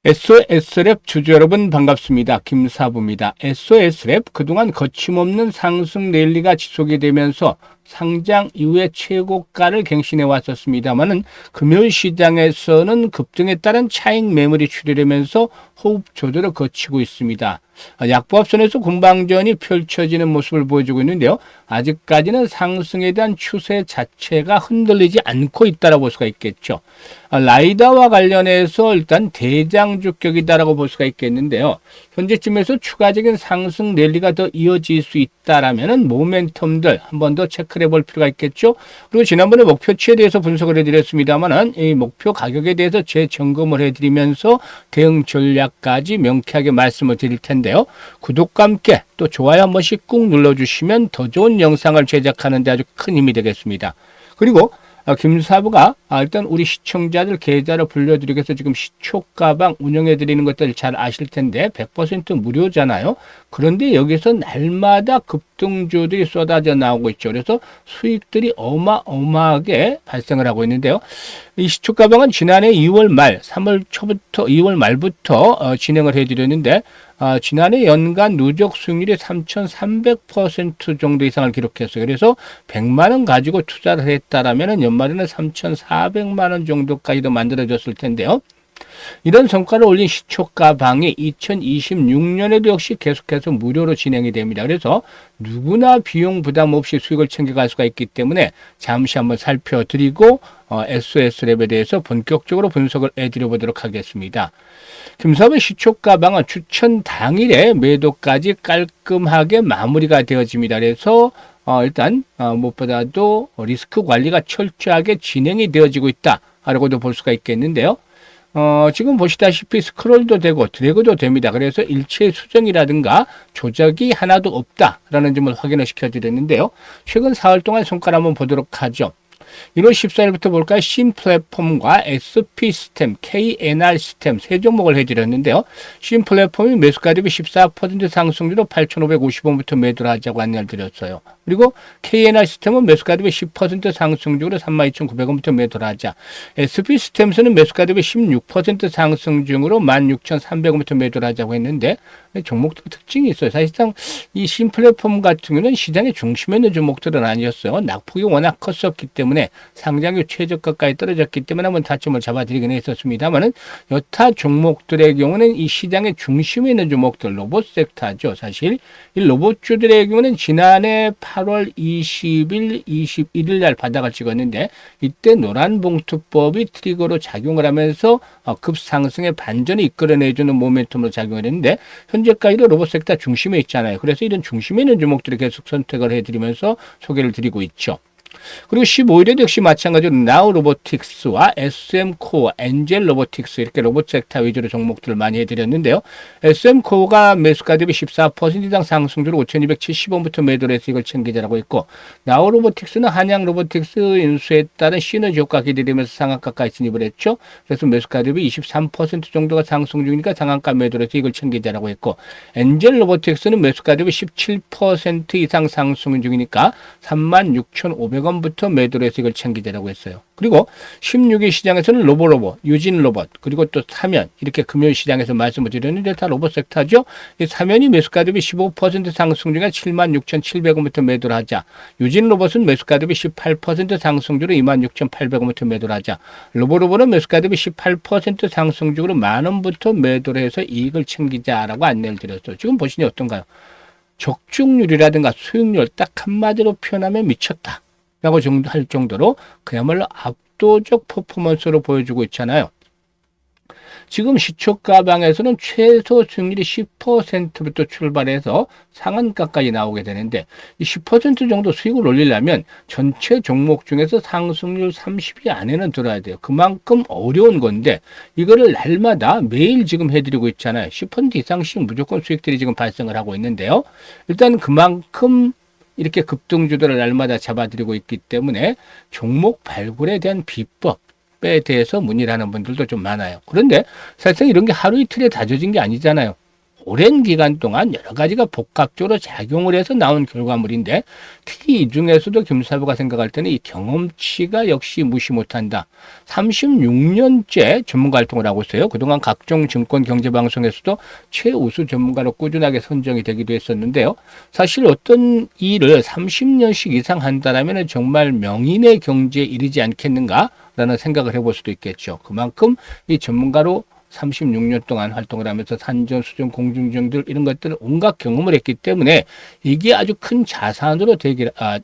SOS랩 주주 여러분 반갑습니다. 김사부입니다. SOS랩 그동안 거침없는 상승 랠리가 지속이 되면서 상장 이후에 최고가를 갱신해 왔었습니다만은 금요일 시장에서는 급등에 따른 차익 매물이 출현하면서 호흡 조절을 거치고 있습니다. 약보합선에서 공방전이 펼쳐지는 모습을 보여주고 있는데요. 아직까지는 상승에 대한 추세 자체가 흔들리지 않고 있다고 볼 수가 있겠죠. 라이다와 관련해서 일단 대장주격이다라고 볼 수가 있겠는데요. 현재쯤에서 추가적인 상승 랠리가 더 이어질 수 있다라면은 모멘텀들 한 번 더 체크를 해볼 필요가 있겠죠. 그리고 지난번에 목표치에 대해서 분석을 해드렸습니다만은 이 목표 가격에 대해서 재점검을 해드리면서 대응 전략까지 명쾌하게 말씀을 드릴 텐데요. 구독과 함께 또 좋아요 한 번씩 꾹 눌러주시면 더 좋은 영상을 제작하는 데 아주 큰 힘이 되겠습니다. 그리고 김사부가 일단 우리 시청자들 계좌를 불려드리기 위해서 지금 시초가방 운영해드리는 것들 잘 아실 텐데 100% 무료잖아요. 그런데 여기서 날마다 급등주들이 쏟아져 나오고 있죠. 그래서 수익들이 어마어마하게 발생을 하고 있는데요. 이 시초가방은 지난해 2월 말, 3월 초부터 2월 말부터 진행을 해드렸는데 지난해 연간 누적 수익률이 3,300% 정도 이상을 기록했어요. 그래서 100만 원 가지고 투자를 했다라면 연말에는 3,400만 원 정도까지도 만들어졌을 텐데요. 이런 성과를 올린 시초가방이 2026년에도 역시 계속해서 무료로 진행이 됩니다. 그래서 누구나 비용 부담 없이 수익을 챙겨갈 수가 있기 때문에 잠시 한번 살펴드리고 SOS랩에 대해서 본격적으로 분석을 해드려 보도록 하겠습니다. 김사부의 시초가방은 추천 당일에 매도까지 깔끔하게 마무리가 되어집니다. 그래서 일단 무엇보다도 리스크 관리가 철저하게 진행이 되어지고 있다라고도 볼 수가 있겠는데요. 지금 보시다시피 스크롤도 되고 드래그도 됩니다. 그래서 일체 수정이라든가 조작이 하나도 없다라는 점을 확인을 시켜드렸는데요. 최근 4월 동안 성과를 한번 보도록 하죠. 1월 14일부터 볼까요? 신플랫폼과 SP시스템, KNR 시스템 세 종목을 해드렸는데요. 신플랫폼이 매수가 대비 14% 상승률로 8,550원부터 매도를 하자고 안내를 드렸어요. 그리고 KNR 시스템은 매수가 대비 10% 상승률로 32,900원부터 매도를 하자. SP시스템에서는 매수가 대비 16% 상승 중으로 16,300원부터 매도를 하자고 했는데 종목들 특징이 있어요. 사실상 이 신플랫폼 같은 경우는 시장의 중심에 있는 종목들은 아니었어요. 낙폭이 워낙 컸었기 때문에 상장률 최저가까지 떨어졌기 때문에 한번 타점을 잡아드리긴 했었습니다만은 여타 종목들의 경우는 이 시장의 중심에 있는 종목들 로봇 섹터죠. 사실 이 로봇주들의 경우는 지난해 8월 20일, 21일 날 바닥을 찍었는데 이때 노란봉투법이 트리거로 작용을 하면서 급상승의 반전을 이끌어내주는 모멘텀으로 작용을 했는데 현재까지도 로봇 섹터 중심에 있잖아요. 그래서 이런 중심에 있는 종목들을 계속 선택을 해드리면서 소개를 드리고 있죠. 그리고 15일에도 역시 마찬가지로 나우 로보틱스와 SM코어, 엔젤 로보틱스 이렇게 로봇 섹터 위주로 종목들을 많이 해드렸는데요. SM코어가 매수가 대비 14% 이상 상승률로 5,270원부터 매도를 해서 이걸 챙기자라고 했고 나우 로보틱스는 한양 로보틱스 인수에 따른 시너지 효과 기대되면서 상한가까지 진입을 했죠. 그래서 매수가 대비 23% 정도가 상승 중이니까 상한가 매도를 해서 이걸 챙기자라고 했고 엔젤 로보틱스는 매수가 대비 17% 이상 상승 중이니까 36,500원부터 매도를 해서 이걸 챙기자라고 했어요. 그리고 16일 시장에서는 로보로보, 유진 로봇, 그리고 또 사면 이렇게 금요일 시장에서 말씀을 드렸는데 다 로봇 섹터죠. 이 사면이 매수가 대비 15% 상승 중에 76,700원부터 매도를 하자. 유진 로봇은 매수가 대비 18% 상승 중으로 26,800원부터 매도를 하자. 로보로보는 매수가 대비 18% 상승 중으로 만원부터 매도를 해서 이익을 챙기자라고 안내를 드렸어요. 지금 보시니 어떤가요? 적중률이라든가 수익률 딱 한마디로 표현하면 미쳤다 라고 할 정도로 그야말로 압도적 퍼포먼스로 보여주고 있잖아요. 지금 시초가방에서는 최소 수익률이 10%부터 출발해서 상한가까지 나오게 되는데 이 10% 정도 수익을 올리려면 전체 종목 중에서 상승률 30위 안에는 들어야 돼요. 그만큼 어려운 건데 이거를 날마다 매일 지금 해드리고 있잖아요. 10% 이상씩 무조건 수익들이 지금 발생을 하고 있는데요. 일단 그만큼 이렇게 급등주들을 날마다 잡아드리고 있기 때문에 종목 발굴에 대한 비법에 대해서 문의를 하는 분들도 좀 많아요. 그런데 사실상 이런 게 하루 이틀에 다져진 게 아니잖아요. 오랜 기간 동안 여러 가지가 복합적으로 작용을 해서 나온 결과물인데 특히 이 중에서도 김사부가 생각할 때는 이 경험치가 역시 무시 못한다. 36년째 전문가 활동을 하고 있어요. 그동안 각종 증권 경제 방송에서도 최우수 전문가로 꾸준하게 선정이 되기도 했었는데요. 사실 어떤 일을 30년씩 이상 한다라면 정말 명인의 경지에 이르지 않겠는가라는 생각을 해볼 수도 있겠죠. 그만큼 이 전문가로 36년 동안 활동을 하면서 산전, 수전, 공중전들 이런 것들을 온갖 경험을 했기 때문에 이게 아주 큰 자산으로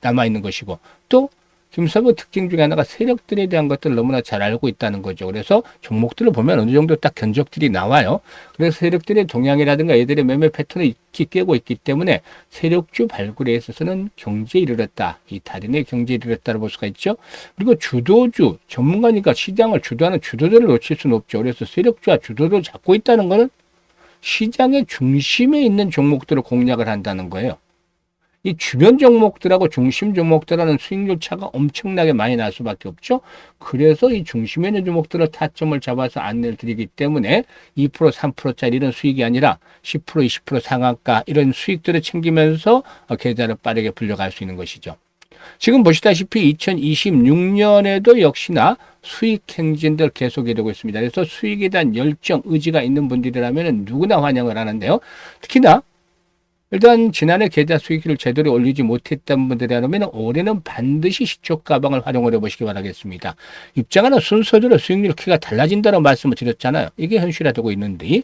남아있는 것이고 또 김사부 특징 중에 하나가 세력들에 대한 것들을 너무나 잘 알고 있다는 거죠. 그래서 종목들을 보면 어느 정도 딱 견적들이 나와요. 그래서 세력들의 동향이라든가 얘들의 매매 패턴을 익히 꿰고 있기 때문에 세력주 발굴에 있어서는 경지에 이르렀다. 이 달인의 경지에 이르렀다고 볼 수가 있죠. 그리고 주도주, 전문가니까 시장을 주도하는 주도자를 놓칠 수는 없죠. 그래서 세력주와 주도를 잡고 있다는 것은 시장의 중심에 있는 종목들을 공략을 한다는 거예요. 이 주변 종목들하고 중심 종목들하는 수익률 차가 엄청나게 많이 날 수밖에 없죠. 그래서 이 중심에 있는 종목들을 타점을 잡아서 안내를 드리기 때문에 2%, 3%짜리 이런 수익이 아니라 10%, 20% 상한가 이런 수익들을 챙기면서 계좌를 빠르게 불려갈 수 있는 것이죠. 지금 보시다시피 2026년에도 역시나 수익 행진들 계속 이루고 있습니다. 그래서 수익에 대한 열정, 의지가 있는 분들이라면 누구나 환영을 하는데요. 특히나 일단 지난해 계좌 수익률을 제대로 올리지 못했던 분들이라면 올해는 반드시 시초 가방을 활용을 해보시기 바라겠습니다. 입장하는 순서대로 수익률 키가 달라진다는 말씀을 드렸잖아요. 이게 현실화되고 있는데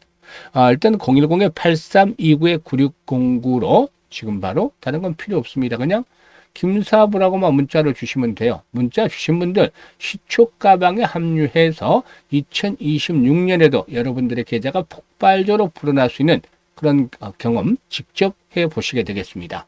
일단 010-8329-9609로 지금 바로 다른 건 필요 없습니다. 그냥 김사부라고만 문자를 주시면 돼요. 문자 주신 분들 시초 가방에 합류해서 2026년에도 여러분들의 계좌가 폭발적으로 불어날 수 있는 그런 경험 직접 해보시게 되겠습니다.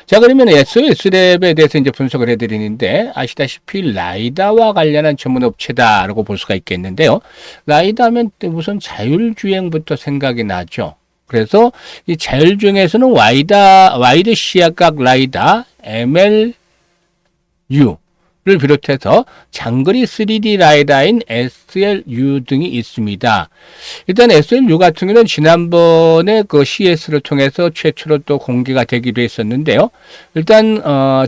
자, 그러면 SOS랩에 대해서 이제 분석을 해드리는데, 아시다시피 라이다와 관련한 전문 업체다라고 볼 수가 있겠는데요. 라이다 하면 우선 자율주행부터 생각이 나죠. 그래서 이 자율주행에서는 와이드 시야각 라이다, MLU, 를 비롯해서 장거리 3D 라이다인 SLU 등이 있습니다. 일단 SLU 같은 경우는 지난번에 그 CS를 통해서 최초로 또 공개가 되기도 했었는데요. 일단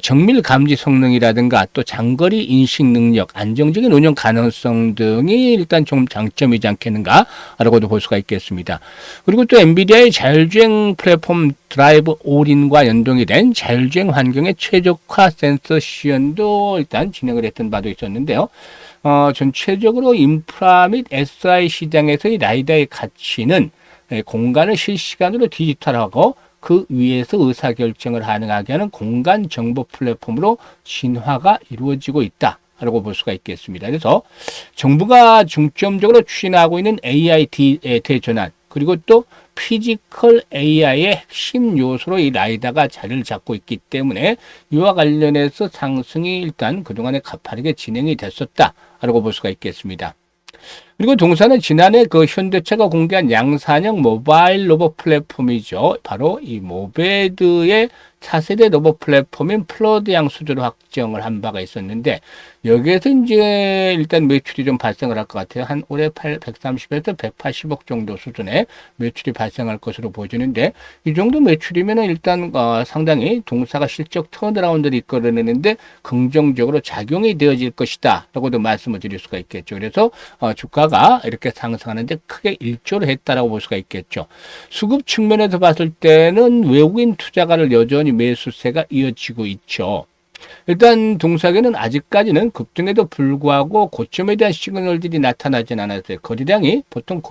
정밀 감지 성능이라든가 또 장거리 인식 능력, 안정적인 운영 가능성 등이 일단 좀 장점이지 않겠는가라고도 볼 수가 있겠습니다. 그리고 또 엔비디아의 자율주행 플랫폼 드라이브 올인과 연동이 된 자율주행 환경의 최적화 센서 시연도 일단 진행을 했던 바도 있었는데요. 전체적으로 인프라 및 SI 시장에서의 라이다의 가치는 공간을 실시간으로 디지털하고 그 위에서 의사결정을 가능하게 하는 공간 정보 플랫폼으로 진화가 이루어지고 있다. 라고 볼 수가 있겠습니다. 그래서 정부가 중점적으로 추진하고 있는 AI 대전환 그리고 또 피지컬 AI의 핵심 요소로 이 라이다가 자리를 잡고 있기 때문에 이와 관련해서 상승이 일단 그동안에 가파르게 진행이 됐었다라고 볼 수가 있겠습니다. 그리고 동사는 지난해 그 현대차가 공개한 양산형 모바일 로봇 플랫폼이죠. 바로 이 모베드의 차세대 로봇 플랫폼인 플러드양 수주로 확정을 한 바가 있었는데 여기에서 이제 일단 매출이 좀 발생을 할 것 같아요. 한 올해 130에서 180억 정도 수준의 매출이 발생할 것으로 보여지는데 이 정도 매출이면 일단 상당히 동사가 실적 턴어라운드를 이끌어내는데 긍정적으로 작용이 되어질 것이다 라고도 말씀을 드릴 수가 있겠죠. 그래서 주가가 이렇게 상승하는데 크게 일조를 했다라고 볼 수가 있겠죠. 수급 측면에서 봤을 때는 외국인 투자가를 여전히 매수세가 이어지고 있죠. 일단 동사계는 아직까지는 급등에도 불구하고 고점에 대한 시그널들이 나타나진 않았어요. 거래량이 보통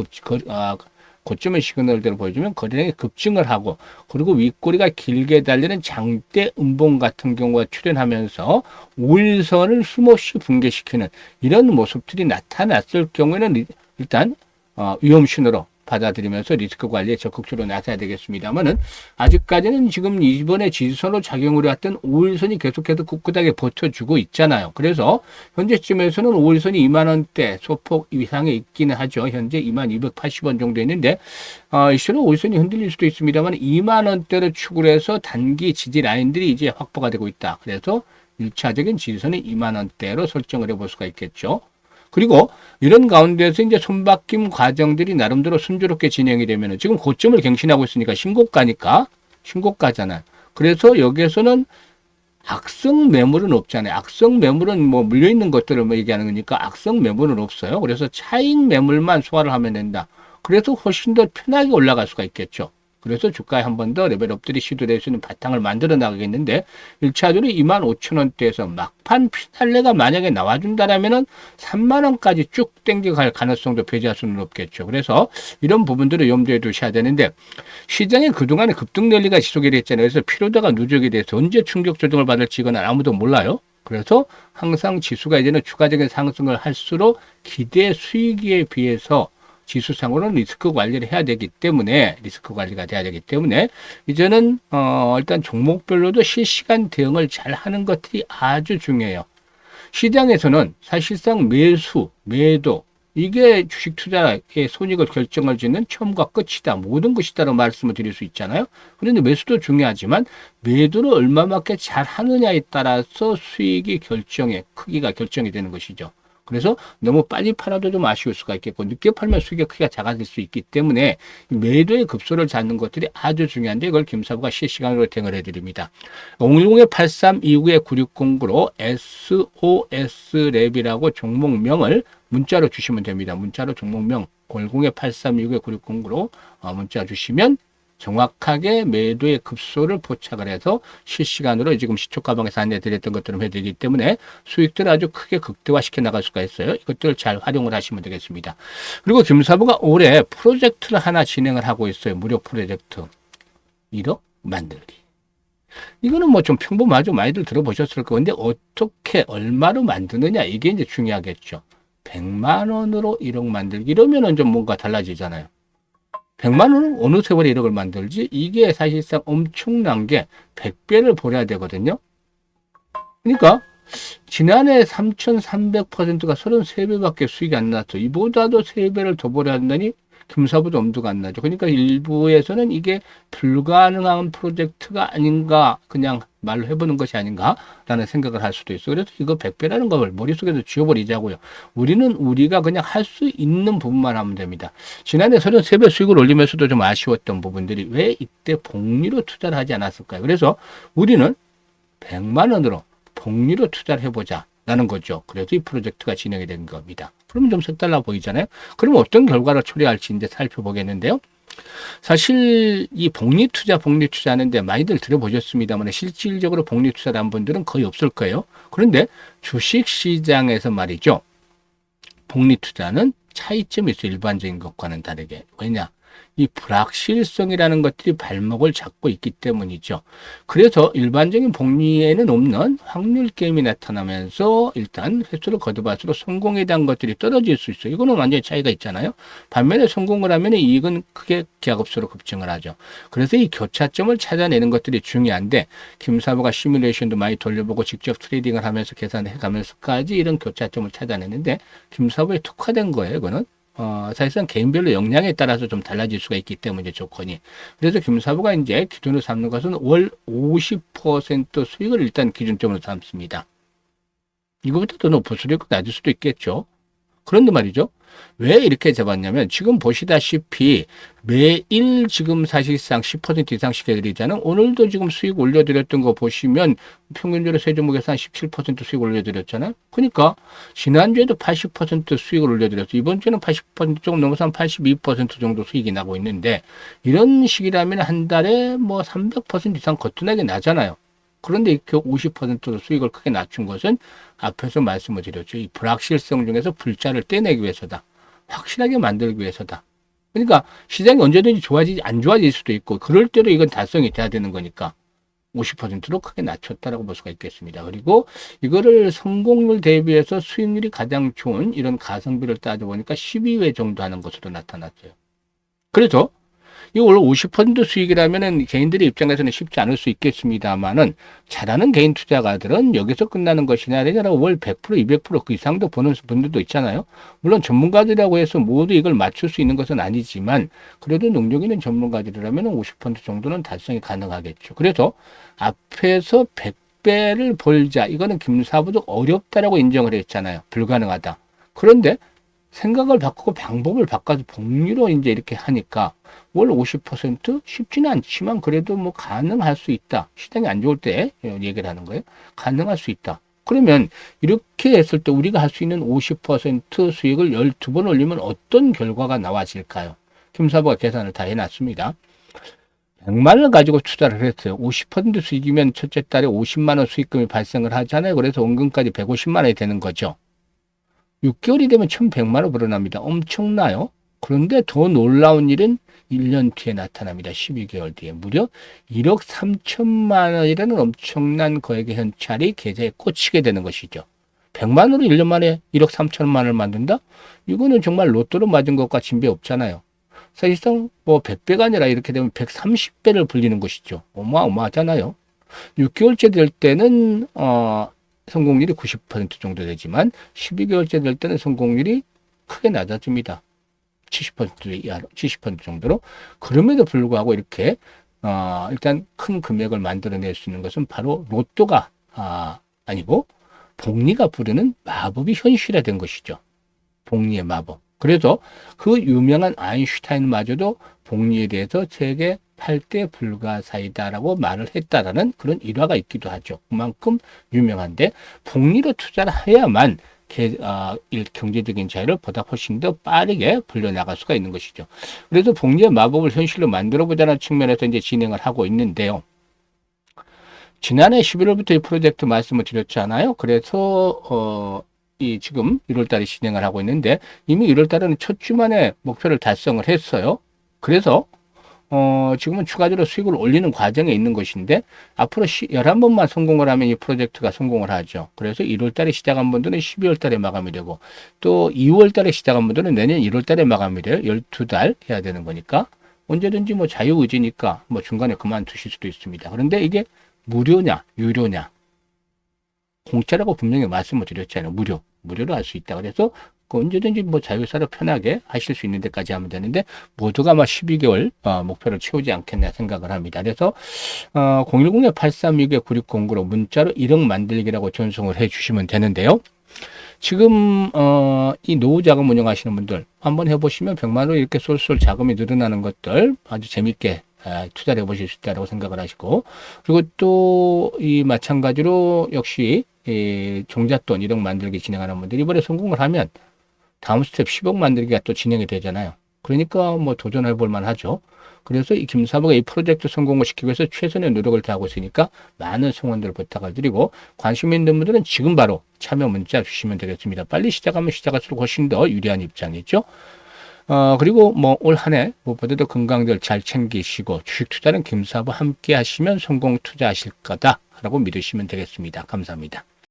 고점의 시그널대로 보여주면 거래량이 급증을 하고 그리고 윗꼬리가 길게 달리는 장대 음봉 같은 경우가 출현하면서 5일선을 힘없이 붕괴시키는 이런 모습들이 나타났을 경우에는 일단 위험신호로 받아들이면서 리스크 관리에 적극적으로 나서야 되겠습니다만은 아직까지는 지금 이번에 지지선으로 작용을 해왔던 5일선이 계속해서 꿋꿋하게 버텨주고 있잖아요. 그래서 현재쯤에서는 5일선이 2만원대 소폭 이상에 있기는 하죠. 현재 2280원 정도 있는데 이시로 5일선이 흔들릴 수도 있습니다만 2만원대를 축을 해서 단기 지지 라인들이 이제 확보가 되고 있다. 그래서 1차적인 지지선이 2만원대로 설정을 해볼 수가 있겠죠. 그리고 이런 가운데서 이제 손바뀜 과정들이 나름대로 순조롭게 진행이 되면은 지금 고점을 갱신하고 있으니까 신고가니까 신고가잖아요. 그래서 여기에서는 악성 매물은 없잖아요. 악성 매물은 뭐 물려있는 것들을 뭐 얘기하는 거니까 악성 매물은 없어요. 그래서 차익 매물만 소화를 하면 된다. 그래서 훨씬 더 편하게 올라갈 수가 있겠죠. 그래서 주가에 한 번 더 레벨업들이 시도될 수 있는 바탕을 만들어 나가겠는데 1차적으로 25,000원대에서 막판 피날레가 만약에 나와준다라면은 3만원까지 쭉 땡겨갈 가능성도 배제할 수는 없겠죠. 그래서 이런 부분들을 염두에 두셔야 되는데 시장에 그동안에 급등 랠리가 지속이 됐잖아요. 그래서 피로도가 누적이 돼서 언제 충격 조정을 받을지 이건 아무도 몰라요. 그래서 항상 지수가 이제는 추가적인 상승을 할수록 기대 수익에 비해서 지수상으로는 리스크 관리를 해야 되기 때문에 리스크 관리가 돼야 되기 때문에 이제는 일단 종목별로도 실시간 대응을 잘 하는 것들이 아주 중요해요. 시장에서는 사실상 매수, 매도 이게 주식 투자의 손익을 결정을 짓는 처음과 끝이다. 모든 것이다라고 말씀을 드릴 수 있잖아요. 그런데 매수도 중요하지만 매도를 얼마만큼 잘 하느냐에 따라서 수익이 크기가 결정이 되는 것이죠. 그래서 너무 빨리 팔아도 좀 아쉬울 수가 있겠고 늦게 팔면 수익의 크기가 작아질 수 있기 때문에 매도의 급소를 잡는 것들이 아주 중요한데 이걸 김사부가 실시간으로 대응을 해드립니다. 010-8329-9609로 SOS랩이라고 종목명을 문자로 주시면 됩니다. 문자로 종목명 010-8329-9609로 문자 주시면 정확하게 매도의 급소를 포착을 해서 실시간으로 지금 시초가방에서 안내드렸던 것처럼 해드리기 때문에 수익들을 아주 크게 극대화시켜 나갈 수가 있어요. 이것들을 잘 활용을 하시면 되겠습니다. 그리고 김사부가 올해 프로젝트를 하나 진행을 하고 있어요. 무료 프로젝트. 1억 만들기. 이거는 뭐 좀 평범하죠. 많이들 들어보셨을 건데 어떻게 얼마로 만드느냐 이게 이제 중요하겠죠. 100만 원으로 1억 만들기 이러면은 좀 뭔가 달라지잖아요. 100만 원은 어느 세월에 1억을 만들지? 이게 사실상 엄청난 게 100배를 벌여야 되거든요. 그러니까 지난해 3,300%가 33배밖에 수익이 안 났어. 이보다도 3배를 더 벌여야 한다니 금사부도 엄두가 안 나죠. 그러니까 일부에서는 이게 불가능한 프로젝트가 아닌가 그냥 말로 해보는 것이 아닌가라는 생각을 할 수도 있어요. 그래서 이거 100배라는 걸 머릿속에서 지워버리자고요. 우리가 그냥 할 수 있는 부분만 하면 됩니다. 지난해 33배 수익을 올리면서도 좀 아쉬웠던 부분들이 왜 이때 복리로 투자를 하지 않았을까요? 그래서 우리는 100만 원으로 복리로 투자를 해보자. 라는 거죠. 그래서 이 프로젝트가 진행이 된 겁니다. 그러면 좀 색달라 보이잖아요. 그러면 어떤 결과를 초래할지 이제 살펴보겠는데요. 사실 이 복리투자 하는데 많이들 들어보셨습니다만 실질적으로 복리투자를 한 분들은 거의 없을 거예요. 그런데 주식시장에서 말이죠. 복리투자는 차이점이 있어요. 일반적인 것과는 다르게. 왜냐? 이 불확실성이라는 것들이 발목을 잡고 있기 때문이죠. 그래서 일반적인 복리에는 없는 확률 게임이 나타나면서 일단 횟수를 거듭할수록 성공에 대한 것들이 떨어질 수 있어요. 이거는 완전히 차이가 있잖아요. 반면에 성공을 하면 이익은 크게 기하급수로 급증을 하죠. 그래서 이 교차점을 찾아내는 것들이 중요한데 김사부가 시뮬레이션도 많이 돌려보고 직접 트레이딩을 하면서 계산해 가면서까지 이런 교차점을 찾아내는데 김사부에 특화된 거예요. 이거는. 사실상 개인별로 역량에 따라서 좀 달라질 수가 있기 때문에 조건이. 그래서 김사부가 이제 기준으로 삼는 것은 월 50% 수익을 일단 기준점으로 삼습니다. 이거보다 더 높을 수도 있고 낮을 수도 있겠죠. 그런데 말이죠. 왜 이렇게 잡았냐면 지금 보시다시피 매일 지금 사실상 10% 이상씩 해드리잖아요. 오늘도 지금 수익 올려드렸던 거 보시면 평균적으로 세 종목에서 한 17% 수익 올려드렸잖아요. 그러니까 지난주에도 80% 수익을 올려드렸어요. 이번 주에는 80% 조금 넘어서 한 82% 정도 수익이 나고 있는데 이런 식이라면 한 달에 뭐 300% 이상 거뜬하게 나잖아요. 그런데 이렇게 50% 수익을 크게 낮춘 것은 앞에서 말씀을 드렸죠. 이 불확실성 중에서 불자를 떼내기 위해서다. 확실하게 만들기 위해서다. 그러니까 시장이 언제든지 안 좋아질 수도 있고 그럴 때도 이건 달성이 돼야 되는 거니까 50%로 크게 낮췄다라고 볼 수가 있겠습니다. 그리고 이거를 성공률 대비해서 수익률이 가장 좋은 이런 가성비를 따져보니까 12회 정도 하는 것으로 나타났어요. 그래서 이거 원래 50% 수익이라면은 개인들의 입장에서는 쉽지 않을 수 있겠습니다만은 잘하는 개인 투자가들은 여기서 끝나는 것이냐 아니냐 월 100%, 200%그 이상도 보는 분들도 있잖아요. 물론 전문가들이라고 해서 모두 이걸 맞출 수 있는 것은 아니지만 그래도 능력 있는 전문가들이라면 50% 정도는 달성이 가능하겠죠. 그래서 앞에서 100배를 벌자 이거는 김사부도 어렵다라고 인정을 했잖아요. 불가능하다. 그런데 생각을 바꾸고 방법을 바꿔서 복리로 이제 이렇게 하니까 월 50% 쉽지는 않지만 그래도 뭐 가능할 수 있다. 시장이 안 좋을 때 얘기를 하는 거예요. 가능할 수 있다. 그러면 이렇게 했을 때 우리가 할 수 있는 50% 수익을 12번 올리면 어떤 결과가 나와질까요? 김사부가 계산을 다 해놨습니다. 100만 원 가지고 투자를 했어요. 50% 수익이면 첫째 달에 50만 원 수익금이 발생을 하잖아요. 그래서 원금까지 150만 원이 되는 거죠. 6개월이 되면 1,100만 원 불어납니다. 엄청나요? 그런데 더 놀라운 일은 1년 뒤에 나타납니다. 12개월 뒤에 무려 1억 3천만 원이라는 엄청난 거액의 현찰이 계좌에 꽂히게 되는 것이죠. 100만 원으로 1년 만에 1억 3천만 원을 만든다? 이거는 정말 로또로 맞은 것과 진배 없잖아요. 사실상 뭐 100배가 아니라 이렇게 되면 130배를 불리는 것이죠. 어마어마하잖아요. 6개월째 될 때는 성공률이 90% 정도 되지만 12개월째 될 때는 성공률이 크게 낮아집니다. 70% 이하로, 70% 정도로. 그럼에도 불구하고 이렇게 일단 큰 금액을 만들어낼 수 있는 것은 바로 로또가 아니고 복리가 부르는 마법이 현실화된 것이죠. 복리의 마법. 그래서 그 유명한 아인슈타인마저도 복리에 대해서 세계 8대 불가사이다라고 말을 했다라는 그런 일화가 있기도 하죠. 그만큼 유명한데 복리로 투자를 해야만 경제적인 자유를 보다 훨씬 더 빠르게 불려나갈 수가 있는 것이죠. 그래서 복리의 마법을 현실로 만들어보자는 측면에서 이제 진행을 하고 있는데요. 지난해 11월부터 이 프로젝트 말씀을 드렸잖아요. 그래서 이 지금 1월 달에 진행을 하고 있는데 이미 1월 달에는 첫 주 만에 목표를 달성을 했어요. 그래서 지금은 추가적으로 수익을 올리는 과정에 있는 것인데 앞으로 11번만 성공을 하면 이 프로젝트가 성공을 하죠. 그래서 1월 달에 시작한 분들은 12월 달에 마감이 되고 또 2월 달에 시작한 분들은 내년 1월 달에 마감이 돼요. 12달 해야 되는 거니까 언제든지 뭐 자유의지니까 뭐 중간에 그만두실 수도 있습니다. 그런데 이게 무료냐 유료냐 공짜라고 분명히 말씀을 드렸잖아요. 무료로 할 수 있다. 그래서 언제든지 뭐 자율사로 편하게 하실 수 있는 데까지 하면 되는데 모두가 막 12개월 목표를 채우지 않겠나 생각을 합니다. 그래서 010-836-9609로 문자로 1억 만들기라고 전송을 해 주시면 되는데요. 지금 이 노후 자금 운영하시는 분들 한번 해보시면 100만 원 이렇게 쏠쏠 자금이 늘어나는 것들 아주 재밌게 투자를 해보실 수 있다고 생각을 하시고 그리고 또 이 마찬가지로 역시 종잣돈 1억 만들기 진행하는 분들 이번에 성공을 하면 다음 스텝 10억 만들기가 또 진행이 되잖아요. 그러니까 뭐 도전해 볼 만하죠. 그래서 이 김사부가 이 프로젝트 성공을 시키기 위해서 최선의 노력을 다하고 있으니까 많은 성원들 부탁을 드리고 관심 있는 분들은 지금 바로 참여 문자 주시면 되겠습니다. 빨리 시작하면 시작할수록 훨씬 더 유리한 입장이죠. 그리고 뭐 올 한 해 무엇보다도 건강들 잘 챙기시고 주식 투자는 김사부 함께 하시면 성공 투자하실 거다라고 믿으시면 되겠습니다. 감사합니다.